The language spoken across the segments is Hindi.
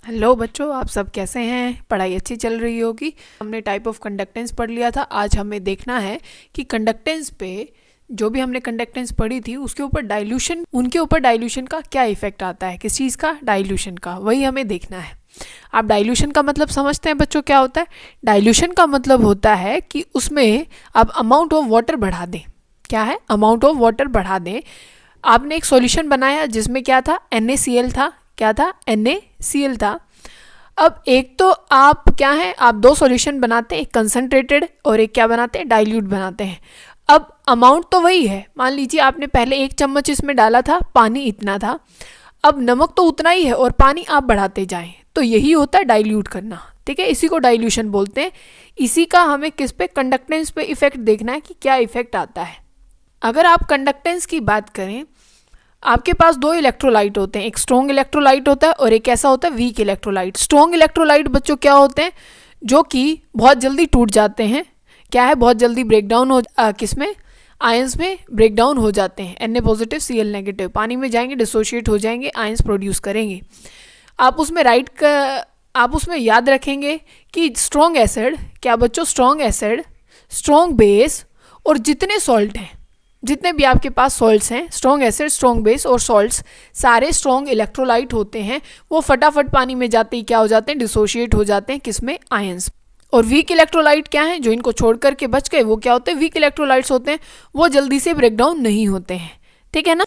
हेलो बच्चों, आप सब कैसे हैं? पढ़ाई अच्छी चल रही होगी। हमने टाइप ऑफ कंडक्टेंस पढ़ लिया था। आज हमें देखना है कि कंडक्टेंस पे जो भी हमने कंडक्टेंस पढ़ी थी उनके ऊपर डाइल्यूशन का क्या इफेक्ट आता है। किस चीज़ का? डाइल्यूशन का। वही हमें देखना है। आप डाइल्यूशन का मतलब समझते हैं बच्चों क्या होता है? डाइल्यूशन का मतलब होता है कि उसमें आप अमाउंट ऑफ वाटर बढ़ा दें। क्या है? अमाउंट ऑफ वाटर बढ़ा दें। आपने एक सॉल्यूशन बनाया जिसमें क्या था? NaCl था। क्या था? NaCl था। अब एक तो आप क्या है, आप दो सॉल्यूशन बनाते हैं, एक कंसनट्रेटेड और एक क्या बनाते हैं? डाइल्यूट बनाते हैं। अब अमाउंट तो वही है। मान लीजिए आपने पहले 1 चम्मच इसमें डाला था, पानी इतना था। अब नमक तो उतना ही है और पानी आप बढ़ाते जाएं, तो यही होता है डाइल्यूट करना। ठीक है, इसी को डाइल्यूशन बोलते हैं। इसी का हमें किस पे? कंडक्टेंस पे इफेक्ट देखना है कि क्या इफेक्ट आता है। अगर आप कंडक्टेंस की बात करें, आपके पास दो इलेक्ट्रोलाइट होते हैं, एक स्ट्रॉन्ग इलेक्ट्रोलाइट होता है और एक ऐसा होता है वीक इलेक्ट्रोलाइट। स्ट्रॉन्ग इलेक्ट्रोलाइट बच्चों क्या होते हैं? जो कि बहुत जल्दी टूट जाते हैं। क्या है? बहुत जल्दी ब्रेकडाउन हो किसमें? आयंस में ब्रेकडाउन हो जाते हैं। Na पॉजिटिव Cl नेगेटिव पानी में जाएंगे, डिसोशिएट हो जाएंगे, आयंस प्रोड्यूस करेंगे। आप उसमें याद रखेंगे कि स्ट्रॉन्ग एसिड, क्या बच्चों? स्ट्रॉन्ग एसिड, स्ट्रॉन्ग बेस और जितने सॉल्ट हैं, जितने भी आपके पास सॉल्ट्स हैं, स्ट्रॉन्ग एसिड, स्ट्रॉन्ग बेस और सॉल्ट्स, सारे स्ट्रॉन्ग इलेक्ट्रोलाइट होते हैं। वो फटाफट पानी में जाते ही क्या हो जाते हैं? डिसोशिएट हो जाते हैं। किसमें? आयंस। और वीक इलेक्ट्रोलाइट क्या है? जो इनको छोड़ करके बच गए वो क्या होते हैं? वीक इलेक्ट्रोलाइट्स होते हैं। वो जल्दी से ब्रेकडाउन नहीं होते हैं। ठीक है ना?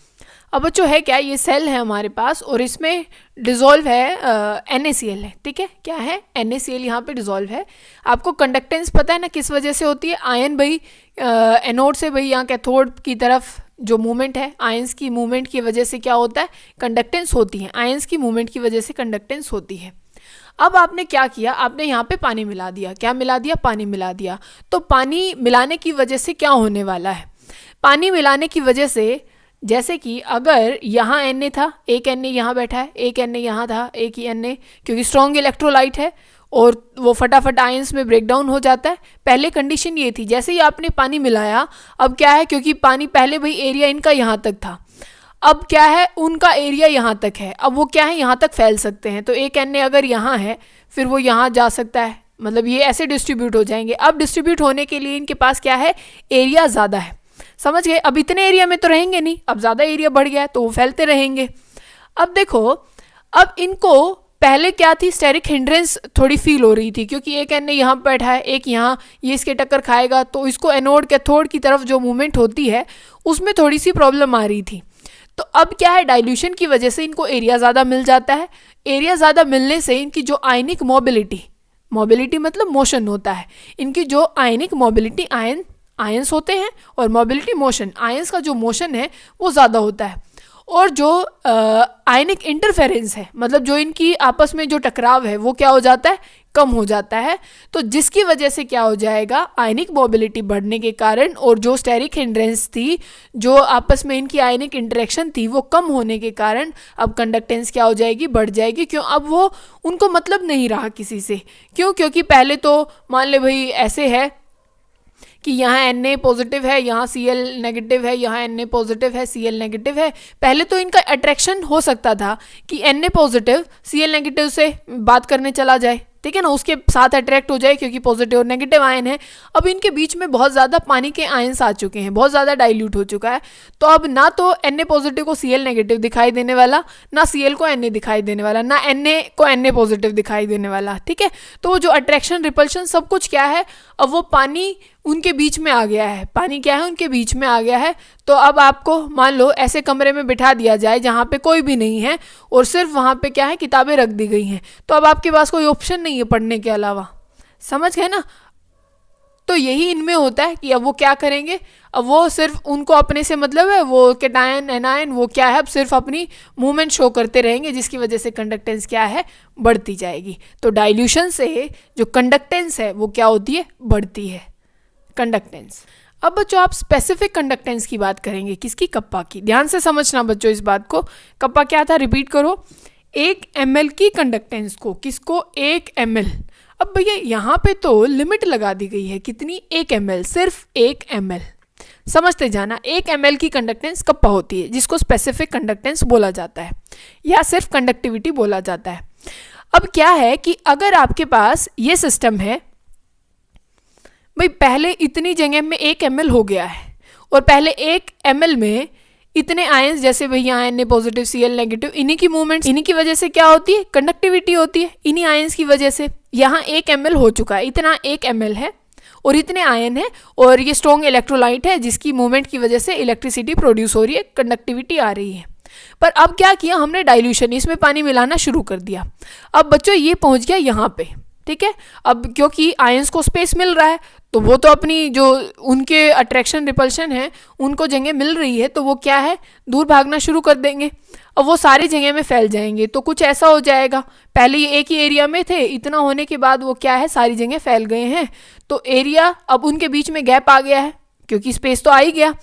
अब बच्चों है क्या? ये सेल है हमारे पास और इसमें डिज़ोल्व है NaCl है। ठीक है, क्या है? NaCl यहाँ पे डिज़ोल्व है। आपको कंडक्टेंस पता है ना किस वजह से होती है? आयन भाई एनोड से भाई यहाँ कैथोड की तरफ जो मूवमेंट है, आयंस की मूवमेंट की वजह से क्या होता है? कंडक्टेंस होती है। आयंस की मूवमेंट की वजह से कंडक्टेंस होती है। अब आपने क्या किया? आपने यहाँ पे पानी मिला दिया। क्या मिला दिया? पानी मिला दिया। तो पानी मिलाने की वजह से क्या होने वाला है? पानी मिलाने की वजह से, जैसे कि अगर यहाँ Na था, एक Na यहाँ बैठा है, एक Na यहाँ था, एक ही Na, क्योंकि स्ट्रॉन्ग इलेक्ट्रोलाइट है और वो फटाफट आयंस में ब्रेकडाउन हो जाता है। पहले कंडीशन ये थी, जैसे ही आपने पानी मिलाया, अब क्या है? क्योंकि पानी पहले भाई एरिया इनका यहाँ तक था, अब क्या है? उनका एरिया यहाँ तक है। अब वो क्या है? यहाँ तक फैल सकते हैं। तो एक Na अगर यहाँ है, फिर वो यहाँ जा सकता है, मतलब ये ऐसे डिस्ट्रीब्यूट हो जाएंगे। अब डिस्ट्रीब्यूट होने के लिए इनके पास क्या है? एरिया ज़्यादा है। समझ गए? अब इतने एरिया में तो रहेंगे नहीं, अब ज़्यादा एरिया बढ़ गया है तो वो फैलते रहेंगे। अब देखो, अब इनको पहले क्या थी? स्टेरिक हिंड्रेंस थोड़ी फील हो रही थी, क्योंकि एक Na यहाँ बैठा है, एक यहाँ, ये इसके टक्कर खाएगा, तो इसको एनोड कैथोड की तरफ जो मूवमेंट होती है उसमें थोड़ी सी प्रॉब्लम आ रही थी। तो अब क्या है? डाइल्यूशन की वजह से इनको एरिया ज़्यादा मिल जाता है। एरिया ज़्यादा मिलने से इनकी जो आयनिक मोबिलिटी मतलब मोशन होता है, इनकी जो आयनिक मोबिलिटी, आयंस होते हैं, और मोबिलिटी मोशन, आयंस का जो मोशन है वो ज़्यादा होता है। और जो आयनिक इंटरफेरेंस है, मतलब जो इनकी आपस में जो टकराव है, वो क्या हो जाता है? कम हो जाता है। तो जिसकी वजह से क्या हो जाएगा? आयनिक मोबिलिटी बढ़ने के कारण और जो स्टेरिक हिंड्रेंस थी, जो आपस में इनकी आयनिक इंटरेक्शन थी, वो कम होने के कारण अब कंडक्टेंस क्या हो जाएगी? बढ़ जाएगी। क्यों? अब वो उनको मतलब नहीं रहा किसी से। क्यों? क्योंकि पहले तो मान ले भाई ऐसे है कि यहाँ Na पॉजिटिव है, यहाँ Cl नेगेटिव है, यहाँ Na पॉजिटिव है, Cl नेगेटिव है। पहले तो इनका अट्रैक्शन हो सकता था कि Na पॉजिटिव Cl नेगेटिव से बात करने चला जाए, ठीक है ना, उसके साथ अट्रैक्ट हो जाए, क्योंकि पॉजिटिव और नेगेटिव आयन है। अब इनके बीच में बहुत ज़्यादा पानी के आयंस आ चुके हैं, बहुत ज़्यादा डाइल्यूट हो चुका है। तो अब ना तो Na पॉजिटिव को Cl नेगेटिव दिखाई देने वाला, ना Cl को Na दिखाई देने वाला, ना Na को Na पॉजिटिव दिखाई देने वाला। ठीक है, तो वो जो अट्रैक्शन, रिपल्शन, सब कुछ क्या है? अब वो पानी उनके बीच में आ गया है। पानी क्या है? उनके बीच में आ गया है। तो अब आपको मान लो ऐसे कमरे में बिठा दिया जाए जहाँ पे कोई भी नहीं है और सिर्फ वहाँ पे क्या है? किताबें रख दी गई हैं, तो अब आपके पास कोई ऑप्शन नहीं है पढ़ने के अलावा। समझ गए ना? तो यही इनमें होता है कि अब वो क्या करेंगे? अब वो सिर्फ, उनको अपने से मतलब है, वो कैटायन एनायन वो क्या है? अब सिर्फ अपनी मूवमेंट शो करते रहेंगे, जिसकी वजह से कंडक्टेंस क्या है? बढ़ती जाएगी। तो डाइल्यूशन से जो कंडक्टेंस है वो क्या होती है? बढ़ती है कंडक्टेंस। अब बच्चों आप स्पेसिफिक कंडक्टेंस की बात करेंगे, किसकी? कप्पा की। ध्यान से समझना बच्चों इस बात को। कप्पा क्या था? रिपीट करो। 1 ml की कंडक्टेंस को, किसको? 1 ml। अब भैया यहाँ पे तो लिमिट लगा दी गई है, कितनी? 1 ml, सिर्फ 1 ml। समझते जाना, 1 ml की कंडक्टेंस कप्पा होती है, जिसको स्पेसिफिक कंडक्टेंस बोला जाता है या सिर्फ कंडक्टिविटी बोला जाता है। अब क्या है कि अगर आपके पास ये सिस्टम है, भाई पहले इतनी जगह में 1 ml हो गया है और पहले 1 ml में इतने आयंस, जैसे भाई यहाँ Na पॉजिटिव Cl नेगेटिव, इन्हीं की मूवमेंट, इन्हीं की वजह से क्या होती है, कंडक्टिविटी होती है, इन्हीं आयंस की वजह से। यहाँ 1 ml हो चुका है, इतना 1 ml है और इतने आयन है और ये स्ट्रॉन्ग इलेक्ट्रोलाइट है जिसकी मूवमेंट की वजह से इलेक्ट्रिसिटी प्रोड्यूस हो रही है, कंडक्टिविटी आ रही है। पर अब क्या किया हमने, डाइल्यूशन, इसमें पानी मिलाना शुरू कर दिया। अब बच्चों ये पहुंच गया यहाँ पे, ठीक है। अब क्योंकि आयंस को स्पेस मिल रहा है तो वो तो अपनी जो उनके अट्रैक्शन रिपल्शन है उनको जगह मिल रही है, तो वो क्या है, दूर भागना शुरू कर देंगे। अब वो सारी जगह में फैल जाएंगे, तो कुछ ऐसा हो जाएगा, पहले ये एक ही एरिया में थे, इतना होने के बाद वो क्या है, सारी जगह फैल गए हैं, तो एरिया, अब उनके बीच में गैप आ गया है क्योंकि स्पेस तो आ ही गया।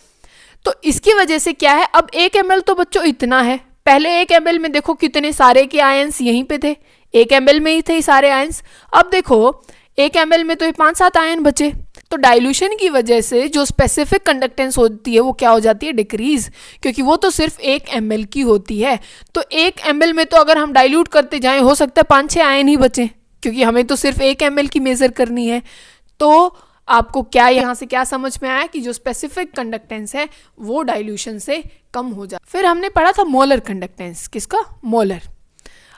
तो इसकी वजह से क्या है, अब 1 ml तो बच्चों इतना है, पहले 1 ml में देखो कितने सारे के आयंस यहीं पे थे, 1 ml में ही थे सारे आयंस। अब देखो 1 ml में तो ये 5-7 आयन बचे, तो डाइल्यूशन की वजह से जो स्पेसिफिक कंडक्टेंस होती है वो क्या हो जाती है, डिक्रीज, क्योंकि वो तो सिर्फ 1 ml की होती है। तो 1 ml में तो अगर हम डाइल्यूट करते जाएं हो सकता है 5-6 आयन ही बचे, क्योंकि हमें तो सिर्फ 1 ml की मेजर करनी है। तो आपको क्या यहाँ से क्या समझ में आया कि जो स्पेसिफिक कंडक्टेंस है वो डाइल्यूशन से कम हो जाए। फिर हमने पढ़ा था मोलर कंडक्टेंस, किसका, मोलर।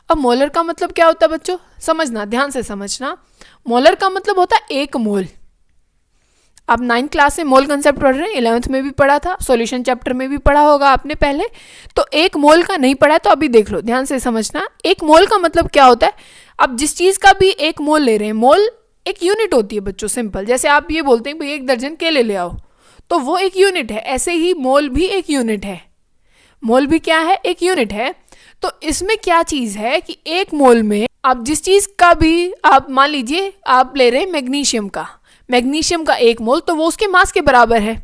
अब मोलर का मतलब क्या होता है बच्चों, समझना, ध्यान से समझना। मोलर का मतलब होता है 1 मोल। आप 9th क्लास में मोल कंसेप्ट पढ़ रहे हैं, 11th में भी पढ़ा था, सॉल्यूशन चैप्टर में भी पढ़ा होगा आपने पहले। तो 1 मोल का नहीं पढ़ा तो अभी देख लो, ध्यान से समझना। 1 मोल का मतलब क्या होता है, आप जिस चीज़ का भी 1 मोल ले रहे हैं, मोल एक यूनिट होती है बच्चों, सिंपल। जैसे आप ये बोलते हैं भाई 1 दर्जन केले ले आओ, तो वो एक यूनिट है, ऐसे ही मोल भी एक यूनिट है। मोल भी क्या है, एक यूनिट है। तो इसमें क्या चीज़ है कि 1 मोल में आप जिस चीज़ का भी, आप मान लीजिए आप ले रहे हैं मैग्नीशियम का 1 मोल, तो वो उसके मास के बराबर है,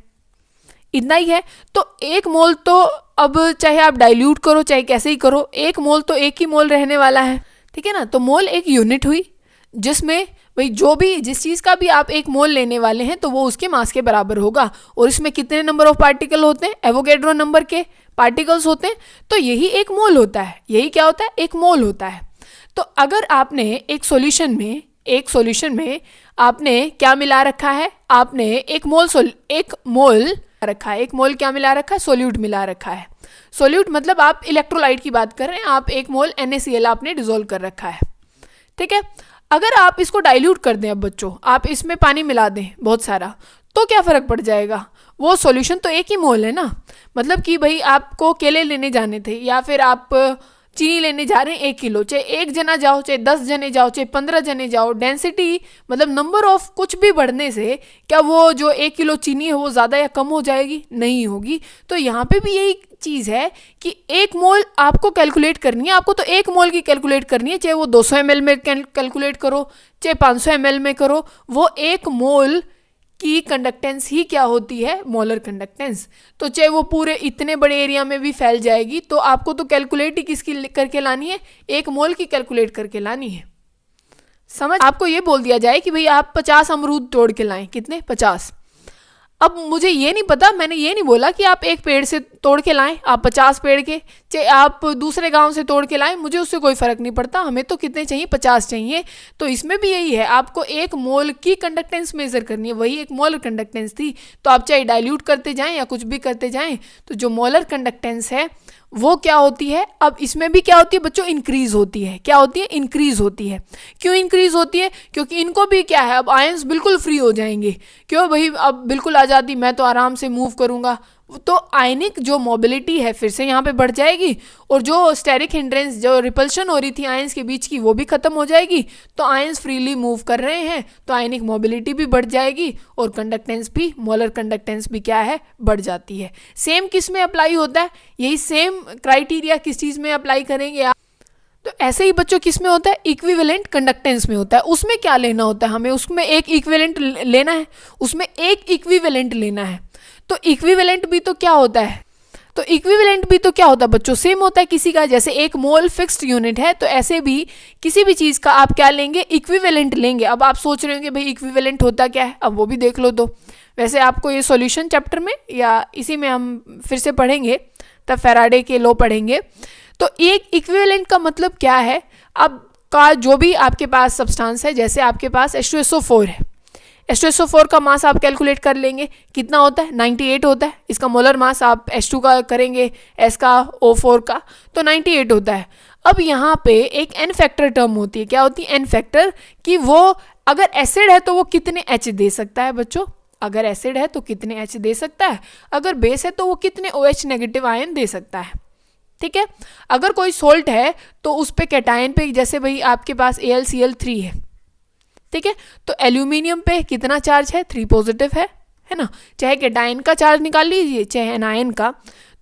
इतना ही है। तो 1 मोल तो अब चाहे आप डाइल्यूट करो चाहे कैसे ही करो, 1 मोल तो 1 ही मोल रहने वाला है, ठीक है ना। तो मोल एक यूनिट हुई जिसमें भाई जो भी, जिस चीज़ का भी आप 1 मोल लेने वाले हैं तो वो उसके मास के बराबर होगा। और इसमें कितने नंबर ऑफ पार्टिकल होते हैं, एवोगैड्रो नंबर के पार्टिकल्स होते हैं, तो यही 1 मोल होता है। यही क्या होता है, 1 मोल होता है। तो अगर आपने एक सॉल्यूशन में आपने क्या मिला रखा है, आपने 1 मोल रखा है, 1 मोल क्या मिला रखा है, सोल्यूट मिला रखा है। सोल्यूट मतलब आप इलेक्ट्रोलाइट की बात कर रहे हैं, आप 1 मोल NaCl आपने डिसोल्व कर रखा है, ठीक है। अगर आप इसको डाइल्यूट कर दें, अब बच्चों आप इसमें पानी मिला दें बहुत सारा, तो क्या फ़र्क पड़ जाएगा, वो सॉल्यूशन तो 1 ही मोल है ना। मतलब कि भाई आपको केले लेने जाने थे या फिर आप चीनी लेने जा रहे हैं 1 किलो, चाहे 1 जना जाओ, चाहे 10 जने जाओ, चाहे 15 जने जाओ, डेंसिटी मतलब नंबर ऑफ कुछ भी बढ़ने से क्या वो जो 1 किलो चीनी है वो ज़्यादा या कम हो जाएगी, नहीं होगी। तो यहाँ पे भी यही चीज़ है कि 1 मोल आपको कैलकुलेट करनी है, आपको तो 1 मोल की कैलकुलेट करनी है, चाहे वो 200 ml में कैलकुलेट करो चाहे 500 ml में करो, वो 1 मोल की कंडक्टेंस ही क्या होती है, मोलर कंडक्टेंस। तो चाहे वो पूरे इतने बड़े एरिया में भी फैल जाएगी, तो आपको तो कैलकुलेट ही किसकी करके लानी है, 1 मोल की कैलकुलेट करके लानी है। समझ, आपको ये बोल दिया जाए कि भाई आप 50 अमरूद तोड़ के लाएं, कितने, 50। अब मुझे ये नहीं पता, मैंने ये नहीं बोला कि आप 1 पेड़ से तोड़ के लाएं, आप 50 पेड़ के, चाहे आप दूसरे गांव से तोड़ के लाएं, मुझे उससे कोई फ़र्क नहीं पड़ता, हमें तो कितने चाहिए, 50 चाहिए। तो इसमें भी यही है, आपको 1 मोल की कंडक्टेंस मेज़र करनी है, वही 1 मोलर कंडक्टेंस थी। तो आप चाहे डाइल्यूट करते जाएं या कुछ भी करते जाएं, तो जो मोलर कंडक्टेंस है वो क्या होती है, अब इसमें भी क्या होती है बच्चों, इंक्रीज होती है। क्या होती है, इंक्रीज होती है। क्यों इंक्रीज होती है, क्योंकि इनको भी क्या है, अब आयंस बिल्कुल फ्री हो जाएंगे। क्यों भाई, अब बिल्कुल आज़ादी, मैं तो आराम से मूव करूँगा, तो आयनिक जो मोबिलिटी है फिर से यहाँ पे बढ़ जाएगी, और जो स्टेरिक हिंड्रेंस, जो रिपल्शन हो रही थी आयंस के बीच की, वो भी खत्म हो जाएगी। तो आयंस फ्रीली मूव कर रहे हैं, तो आयनिक मोबिलिटी भी बढ़ जाएगी और कंडक्टेंस भी, मोलर कंडक्टेंस भी क्या है, बढ़ जाती है। सेम किस में अप्लाई होता है, यही सेम क्राइटेरिया किस चीज़ में अप्लाई करेंगे आप, तो ऐसे ही बच्चों किस में होता है, इक्विवेलेंट कंडक्टेंस में होता है। उसमें क्या लेना होता है हमें, उसमें एक इक्विवेलेंट लेना है, उसमें एक इक्विवेलेंट लेना है। तो इक्विवेलेंट भी तो क्या होता है, तो इक्विवेलेंट भी तो क्या होता है बच्चों, सेम होता है किसी का। जैसे 1 मोल फिक्स्ड यूनिट है, तो ऐसे भी किसी भी चीज़ का आप क्या लेंगे, इक्विवेलेंट लेंगे। अब आप सोच रहे होंगे भाई इक्विवेलेंट होता क्या है, अब वो भी देख लो। तो वैसे आपको ये सॉल्यूशन चैप्टर में या इसी में हम फिर से पढ़ेंगे, तब फैराडे के लॉ पढ़ेंगे। तो एक इक्विवेलेंट का मतलब क्या है, अब का जो भी आपके पास सब्सटेंस है, जैसे आपके पास H2SO4 है, H2SO4 का मास आप कैलकुलेट कर लेंगे, कितना होता है 98 होता है। इसका मोलर मास आप H2 का करेंगे, S का O4 का, तो 98 होता है। अब यहाँ पे एक एन फैक्टर टर्म होती है, क्या होती है एन फैक्टर, कि वो अगर एसिड है तो वो कितने H दे सकता है बच्चों, अगर एसिड है तो कितने H दे सकता है, अगर बेस है तो वो कितने OH नेगेटिव आयन दे सकता है। ठीक है, अगर कोई सोल्ट है तो उस पे कैटायन पे, जैसे भाई आपके पास AlCl3 है, ठीक है, तो एल्यूमिनियम पे कितना चार्ज है 3 पॉजिटिव है ना, चाहे कैटायन का चार्ज निकाल लीजिए चाहे एनायन का,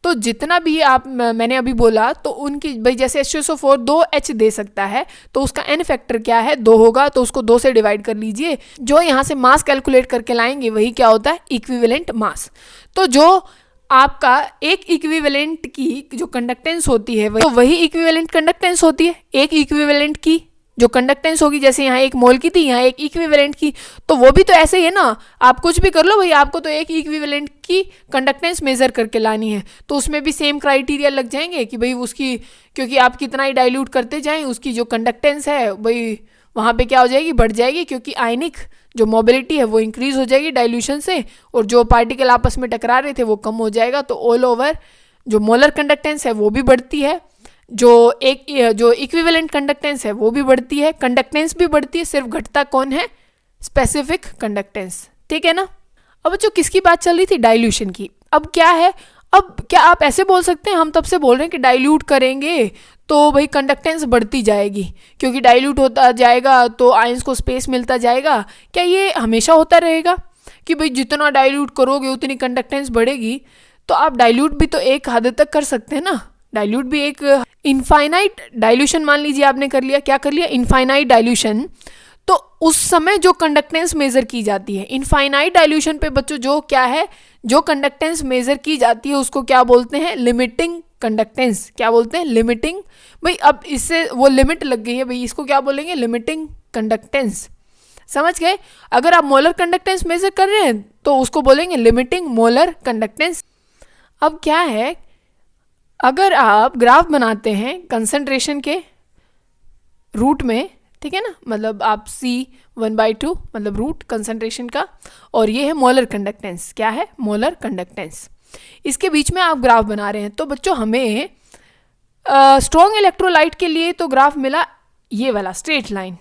तो जितना भी आप मैंने अभी बोला तो उनकी भाई जैसे H2SO4 2 H दे सकता है तो उसका एन फैक्टर क्या है 2 होगा, तो उसको 2 से डिवाइड कर लीजिए, जो यहाँ से मास कैलकुलेट करके लाएंगे वही क्या होता है इक्विवेलेंट मास। तो जो आपका एक इक्विवेलेंट की जो कंडक्टेंस होती है वही इक्विवेलेंट कंडक्टेंस होती है, एक इक्विवेलेंट की जो कंडक्टेंस होगी, जैसे यहाँ 1 मोल की थी यहाँ एक इक्विवेलेंट की, तो वो भी तो ऐसे ही है ना, आप कुछ भी कर लो भाई, आपको तो एक इक्विवेलेंट की कंडक्टेंस मेजर करके लानी है, तो उसमें भी सेम क्राइटेरिया लग जाएंगे कि भाई उसकी, क्योंकि आप कितना ही डाइल्यूट करते जाएं उसकी जो कंडक्टेंस है भाई वहाँ पे क्या हो जाएगी, बढ़ जाएगी, क्योंकि आयनिक जो मोबिलिटी है वो इंक्रीज हो जाएगी डाइल्यूशन से, और जो पार्टिकल आपस में टकरा रहे थे वो कम हो जाएगा, तो ऑल ओवर जो मोलर कंडक्टेंस है वो भी बढ़ती है, जो इक्विवेलेंट कंडक्टेंस है वो भी बढ़ती है, कंडक्टेंस भी बढ़ती है, सिर्फ घटता कौन है स्पेसिफिक कंडक्टेंस। ठीक है ना। अब बच्चों किसकी बात चल रही थी, डाइल्यूशन की। अब क्या है, अब क्या आप ऐसे बोल सकते हैं, हम तब से बोल रहे हैं कि डाइल्यूट करेंगे तो भाई कंडक्टेंस बढ़ती जाएगी, क्योंकि डाइल्यूट होता जाएगा तो आयंस को स्पेस मिलता जाएगा, क्या ये हमेशा होता रहेगा कि भाई जितना डाइल्यूट करोगे उतनी कंडक्टेंस बढ़ेगी? तो आप डाइल्यूट भी तो एक हद तक कर सकते हैं ना, डाइल्यूट भी एक इनफाइनाइट डाइल्यूशन मान लीजिए आपने कर लिया, क्या कर लिया इनफाइनाइट डाइल्यूशन, तो उस समय जो कंडक्टेंस मेजर की जाती है इनफाइनाइट डाइल्यूशन पे बच्चों, जो क्या है जो कंडक्टेंस मेजर की जाती है उसको क्या बोलते हैं लिमिटिंग कंडक्टेंस, क्या बोलते हैं लिमिटिंग। भाई अब इससे वो लिमिट लग गई है भाई, इसको क्या बोलेंगे लिमिटिंग कंडक्टेंस, समझ गए। अगर आप मोलर कंडक्टेंस मेजर कर रहे हैं तो उसको बोलेंगे लिमिटिंग मोलर कंडक्टेंस। अब क्या है, अगर आप ग्राफ बनाते हैं कंसंट्रेशन के रूट में, ठीक है ना, मतलब आप C1/2 मतलब रूट कंसंट्रेशन का, और ये है मोलर कंडक्टेंस, क्या है मोलर कंडक्टेंस, इसके बीच में आप ग्राफ बना रहे हैं। तो बच्चों हमें स्ट्रॉन्ग इलेक्ट्रोलाइट के लिए तो ग्राफ मिला ये वाला स्ट्रेट लाइन,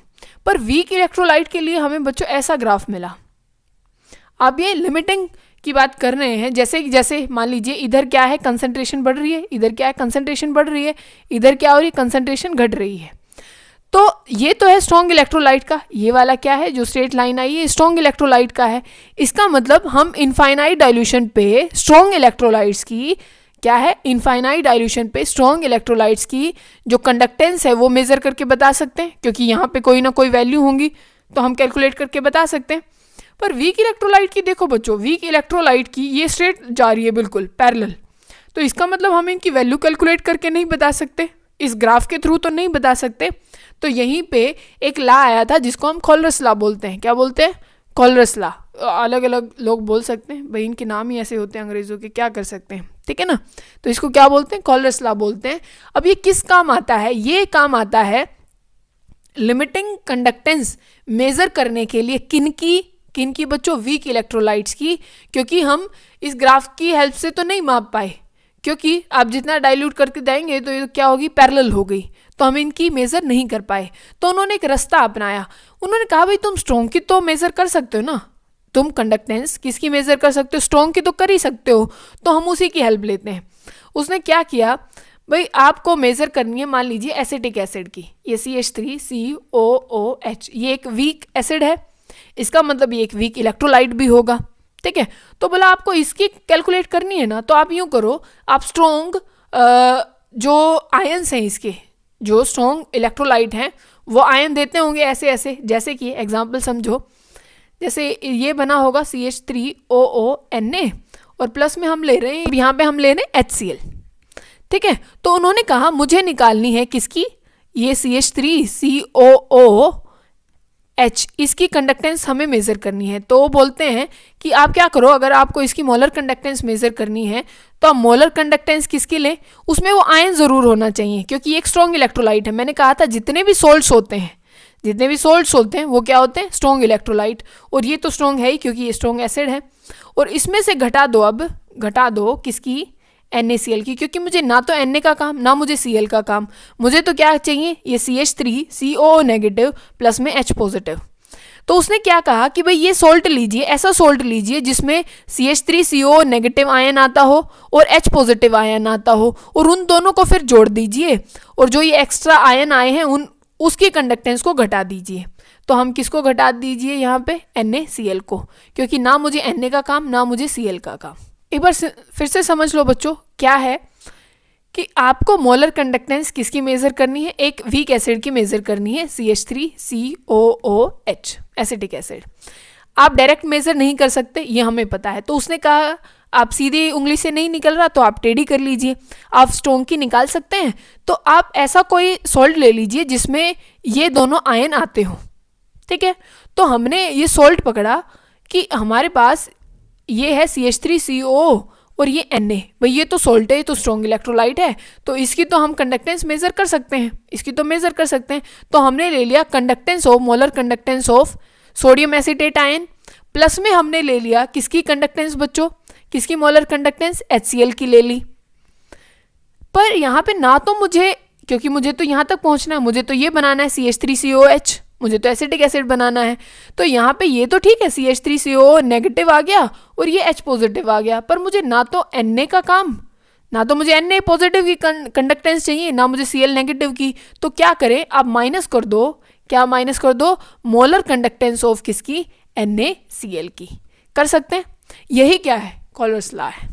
पर वीक इलेक्ट्रोलाइट के लिए हमें बच्चों ऐसा ग्राफ मिला। आप ये लिमिटिंग की बात कर रहे हैं, जैसे मान लीजिए इधर क्या है कंसंट्रेशन बढ़ रही है, इधर क्या है कंसंट्रेशन बढ़ रही है, इधर क्या हो रही है कंसंट्रेशन घट रही है। तो ये तो है स्ट्रॉन्ग इलेक्ट्रोलाइट का, ये वाला क्या है जो स्ट्रेट लाइन आई है स्ट्रॉन्ग इलेक्ट्रोलाइट का है। इसका मतलब हम इनफाइनाइट डाइल्यूशन पे स्ट्रॉन्ग इलेक्ट्रोलाइट्स की क्या है, इनफाइनाइट डाइल्यूशन पे स्ट्रॉन्ग इलेक्ट्रोलाइट्स की जो कंडक्टेंस है वो मेजर करके बता सकते हैं, क्योंकि यहाँ पे कोई ना कोई वैल्यू होंगी तो हम कैलकुलेट करके बता सकते हैं। पर वीक इलेक्ट्रोलाइट की देखो बच्चों, वीक इलेक्ट्रोलाइट की ये स्ट्रेट जा रही है बिल्कुल पैरेलल, तो इसका मतलब हम इनकी वैल्यू कैलकुलेट करके नहीं बता सकते, इस ग्राफ के थ्रू तो नहीं बता सकते। तो यहीं पे एक लॉ आया था जिसको हम कॉलरस लॉ बोलते हैं, क्या बोलते हैं कॉलरस लॉ। अलग अलग लोग बोल सकते हैं भाई, इनके नाम ही ऐसे होते हैं अंग्रेजों के, क्या कर सकते हैं, ठीक है ना। तो इसको क्या बोलते हैं कॉलरस लॉ बोलते हैं। अब ये किस काम आता है, ये काम आता है लिमिटिंग कंडक्टेंस मेजर करने के लिए, किनकी बच्चों वीक इलेक्ट्रोलाइट्स की, क्योंकि हम इस ग्राफ की हेल्प से तो नहीं माप पाए, क्योंकि आप जितना डाइल्यूट करके देंगे तो ये क्या होगी पैरेलल हो गई, तो हम इनकी मेज़र नहीं कर पाए। तो उन्होंने एक रास्ता अपनाया, उन्होंने कहा भाई तुम स्ट्रॉन्ग की तो मेज़र कर सकते हो ना, तुम कंडक्टेंस किसकी मेज़र कर सकते हो, स्ट्रॉन्ग की तो कर ही सकते हो, तो हम उसी की हेल्प लेते हैं। उसने क्या किया भाई, आपको मेज़र करनी है मान लीजिए एसिटिक एसिड की, ये CH3COOH, ये एक वीक एसिड है, इसका मतलब ये एक वीक इलेक्ट्रोलाइट भी होगा, ठीक है। तो बोला आपको इसकी कैलकुलेट करनी है ना, तो आप यूँ करो, आप स्ट्रॉन्ग जो आयंस हैं इसके, जो स्ट्रॉन्ग इलेक्ट्रोलाइट हैं वो आयन देते होंगे ऐसे ऐसे, जैसे कि एग्जांपल समझो, जैसे ये बना होगा CH3OONA और प्लस में हम ले रहे हैं, यहाँ पे हम ले रहे हैं HCl, ठीक है। तो उन्होंने कहा मुझे निकालनी है किसकी, ये CH3COOH, इसकी कंडक्टेंस हमें मेज़र करनी है। तो बोलते हैं कि आप क्या करो, अगर आपको इसकी मोलर कंडक्टेंस मेज़र करनी है तो आप मोलर कंडक्टेंस किसकी लें, उसमें वो आयन ज़रूर होना चाहिए, क्योंकि ये एक स्ट्रॉन्ग इलेक्ट्रोलाइट है। मैंने कहा था जितने भी सॉल्ट्स होते हैं वो क्या होते हैं, स्ट्रॉन्ग इलेक्ट्रोलाइट। और ये तो स्ट्रॉन्ग है ही क्योंकि ये स्ट्रॉन्ग एसिड है। और इसमें से घटा दो किसकी, NaCl की, क्योंकि मुझे ना तो Na का काम ना मुझे Cl का काम, मुझे तो क्या चाहिए, ये CH3COO नेगेटिव प्लस में H पॉजिटिव। तो उसने क्या कहा कि भाई ये सॉल्ट लीजिए, ऐसा सॉल्ट लीजिए जिसमें CH3COO नेगेटिव आयन आता हो और H पॉजिटिव आयन आता हो, और उन दोनों को फिर जोड़ दीजिए, और जो ये एक्स्ट्रा आयन आए हैं उसकी कंडक्टेंस को घटा दीजिए। तो हम किसको घटा दीजिए यहाँ पे, NaCl को, क्योंकि ना मुझे Na का काम ना मुझे Cl का काम। एक बार फिर से समझ लो बच्चों, क्या है कि आपको मोलर कंडक्टेंस किसकी मेज़र करनी है, एक वीक एसिड की मेज़र करनी है, CH3COOH एसिटिक एसिड। आप डायरेक्ट मेज़र नहीं कर सकते, ये हमें पता है। तो उसने कहा आप सीधी उंगली से नहीं निकल रहा तो आप टेढ़ी कर लीजिए, आप स्ट्रोंग की निकाल सकते हैं। तो आप ऐसा कोई सॉल्ट ले लीजिए जिसमें ये दोनों आयन आते हो, ठीक है। तो हमने ये सॉल्ट पकड़ा कि हमारे पास ये है CH3COO और ये Na, भाई ये तो सॉल्ट है, ये तो स्ट्रॉन्ग इलेक्ट्रोलाइट है, तो इसकी तो हम कंडक्टेंस मेज़र कर सकते हैं, तो हमने ले लिया conductance of, molar conductance of sodium acetate ion, plus में हमने ले लिया किसकी कंडक्टेंस बच्चों, किसकी मोलर कंडक्टेंस, HCl की ले ली। पर यहाँ पे ना तो मुझे, क्योंकि मुझे तो यहाँ तक पहुँचना है, मुझे तो ये बनाना है CH3COH, मुझे तो एसिटिक एसिड बनाना है। तो यहाँ पे ये तो ठीक है, CH3COO नेगेटिव आ गया और ये H पॉजिटिव आ गया, पर मुझे ना तो Na का काम, ना तो मुझे Na पॉजिटिव की कंडक्टेंस चाहिए, ना मुझे Cl नेगेटिव की। तो क्या करें, आप माइनस कर दो मोलर कंडक्टेंस ऑफ किसकी, NaCl की। कर सकते हैं, यही क्या है, कॉलर्स लॉ है।